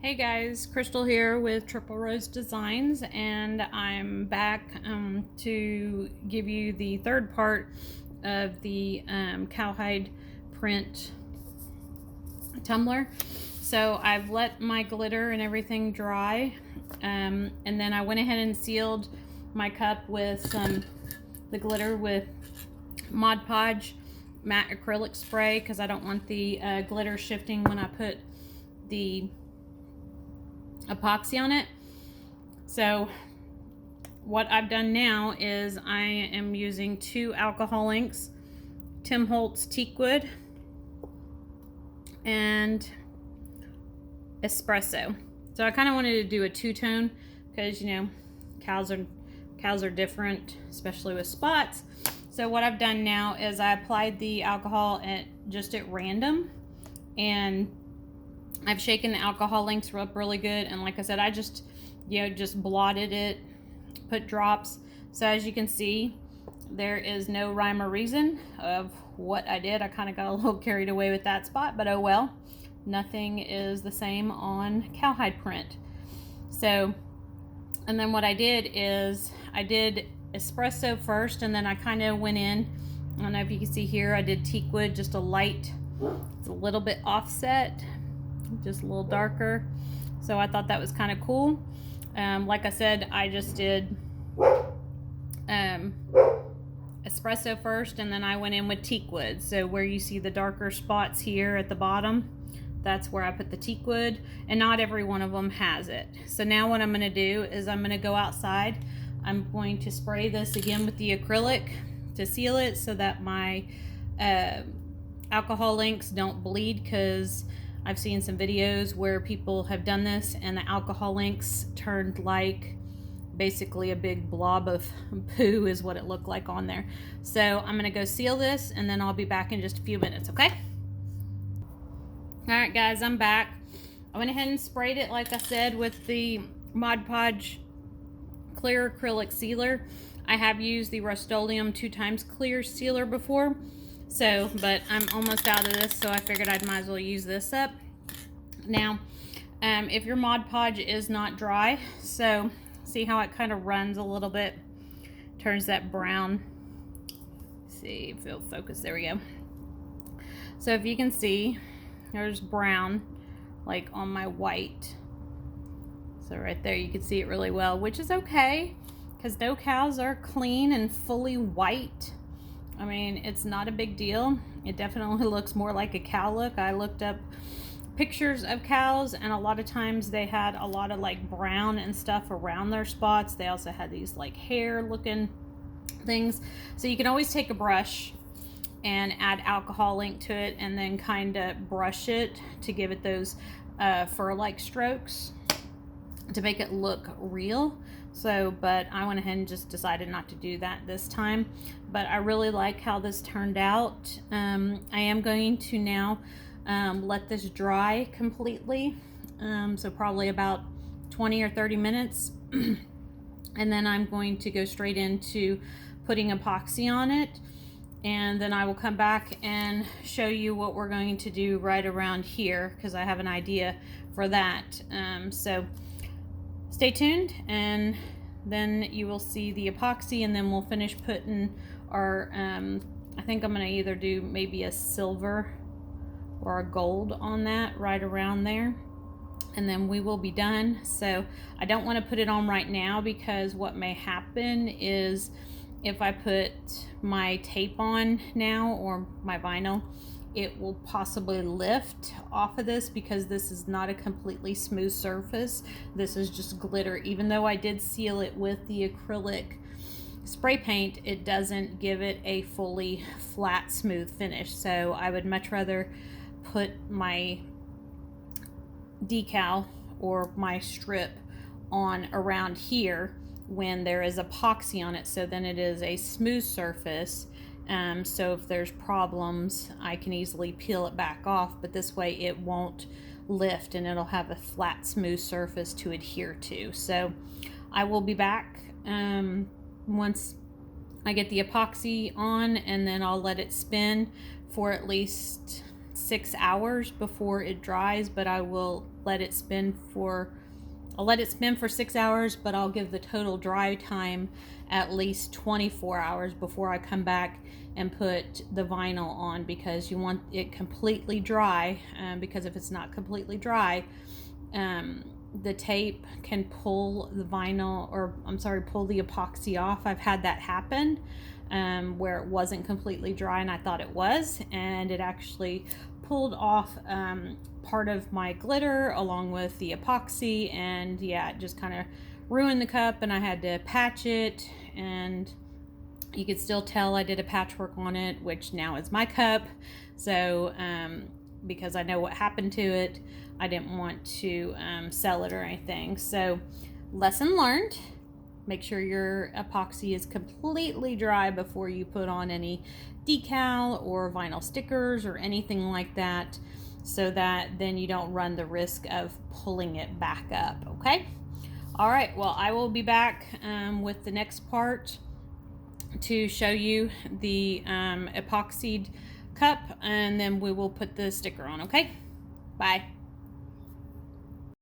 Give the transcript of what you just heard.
Hey guys, Crystal here with Triple Rose Designs, and I'm back to give you the third part of the cowhide print tumbler. So I've let my glitter and everything dry, and then I went ahead and sealed my cup with the glitter with Mod Podge matte acrylic spray because I don't want the glitter shifting when I put the epoxy on it. So what I've done now is I am using 2 alcohol inks, Tim Holtz Teakwood and Espresso. So I kind of wanted to do a two-tone because, you know, cows are different, especially with spots. So what I've done now is I applied the alcohol just at random, and I've shaken the alcohol inks up really good, and like I said, I just blotted it, put drops. So as you can see, there is no rhyme or reason of what I did. I kind of got a little carried away with that spot, but oh well. Nothing is the same on cowhide print. So, and then what I did is I did espresso first, and then I kind of went in. I don't know if you can see here, I did teakwood, just a light, it's a little bit offset, just a little darker. So I thought that was kind of cool. Like I said, I just did espresso first, and then I went in with teakwood. So where you see the darker spots here at the bottom, that's where I put the teakwood, and not every one of them has it. So now what I'm going to do is I'm going to go outside. I'm going to spray this again with the acrylic to seal it so that my alcohol inks don't bleed, because I've seen some videos where people have done this and the alcohol inks turned like basically a big blob of poo is what it looked like on there. So I'm going to go seal this, and then I'll be back in just a few minutes, okay? Alright guys, I'm back. I went ahead and sprayed it, like I said, with the Mod Podge clear acrylic sealer. I have used the Rust-Oleum 2x clear sealer before. So, but I'm almost out of this, so I figured I might as well use this up. Now, if your Mod Podge is not dry, so see how it kind of runs a little bit, turns that brown. Let's see if it'll focus, there we go. So if you can see, there's brown, like on my white. So right there, you can see it really well, which is okay, because no cows are clean and fully white. I mean, it's not a big deal. It definitely looks more like a cow look. I looked up pictures of cows, and a lot of times they had a lot of like brown and stuff around their spots. They also had these like hair looking things. So you can always take a brush and add alcohol ink to it, and then kind of brush it to give it those fur-like strokes to make it look real. So, but I went ahead and just decided not to do that this time. But I really like how this turned out. I am going to now let this dry completely. So probably about 20 or 30 minutes. And then I'm going to go straight into putting epoxy on it. And then I will come back and show you what we're going to do right around here, because I have an idea for that. So stay tuned, and then you will see the epoxy, and then we'll finish putting our, I think I'm going to either do maybe a silver or a gold on that right around there, and then we will be done. So I don't want to put it on right now, because what may happen is if I put my tape on now, or my vinyl, it will possibly lift off of this, because this is not a completely smooth surface. This is just glitter. Even though I did seal it with the acrylic spray paint, it doesn't give it a fully flat, smooth finish. So I would much rather put my decal or my strip on around here when there is epoxy on it, so then it is a smooth surface. So if there's problems, I can easily peel it back off, but this way it won't lift, and it'll have a flat, smooth surface to adhere to. So I will be back once I get the epoxy on, and then I'll let it spin for at least 6 hours before it dries, but I will let it spin for 6 hours, but I'll give the total dry time at least 24 hours before I come back and put the vinyl on, because you want it completely dry, because if it's not completely dry, the tape can pull the vinyl, or I'm sorry, pull the epoxy off. I've had that happen where it wasn't completely dry and I thought it was, and it actually pulled off part of my glitter along with the epoxy, and yeah, it just kind of ruined the cup, and I had to patch it, and you could still tell I did a patchwork on it, which now is my cup. So because I know what happened to it, I didn't want to sell it or anything. So lesson learned. Make sure your epoxy is completely dry before you put on any decal or vinyl stickers or anything like that, so that then you don't run the risk of pulling it back up. Okay. All right. Well, I will be back with the next part to show you the epoxied cup, and then we will put the sticker on. Okay. Bye.